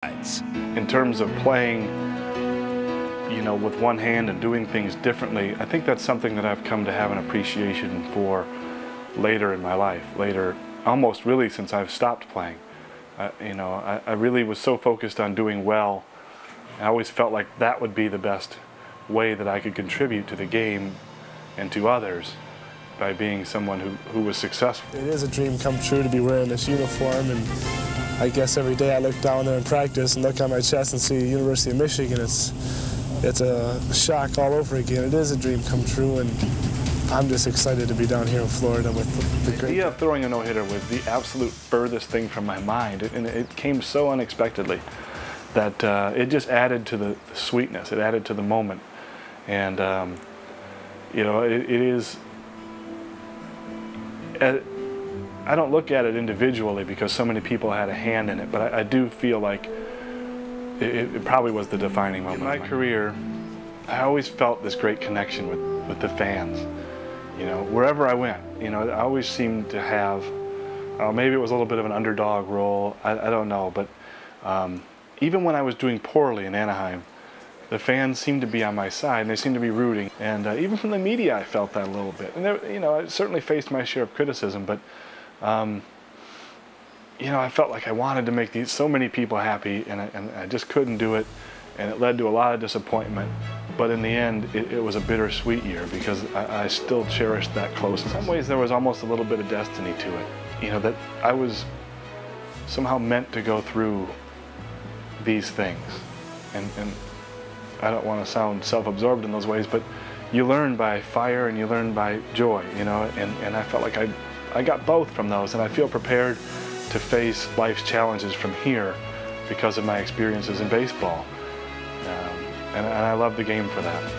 In terms of playing, you know, with one hand and doing things differently, I think that's something that I've come to have an appreciation for later in my life, almost really since I've stopped playing. I really was so focused on doing well. I always felt like that would be the best way that I could contribute to the game and to others, by being someone who was successful. It is a dream come true to be wearing this uniform, and I guess every day I look down there in practice and look on my chest and see University of Michigan. It's a shock all over again. It is a dream come true, and I'm just excited to be down here in Florida with the great... The idea of throwing a no-hitter was the absolute furthest thing from my mind, and it came so unexpectedly that it just added to the sweetness. It added to the moment, and you know, it is... I don't look at it individually because so many people had a hand in it, but I do feel like it probably was the defining moment. In my career, I always felt this great connection with the fans. You know, wherever I went, you know, I always seemed to have, maybe it was a little bit of an underdog role, I don't know, but even when I was doing poorly in Anaheim, the fans seemed to be on my side, and they seemed to be rooting. And even from the media, I felt that a little bit. And there, you know, I certainly faced my share of criticism, but you know, I felt like I wanted to make so many people happy, and I just couldn't do it, and it led to a lot of disappointment. But in the end, it was a bittersweet year because I still cherished that closeness. In some ways, there was almost a little bit of destiny to it. You know, that I was somehow meant to go through these things, and I don't want to sound self-absorbed in those ways, but you learn by fire and you learn by joy, you know, and I felt like I got both from those, and I feel prepared to face life's challenges from here because of my experiences in baseball. And I love the game for that.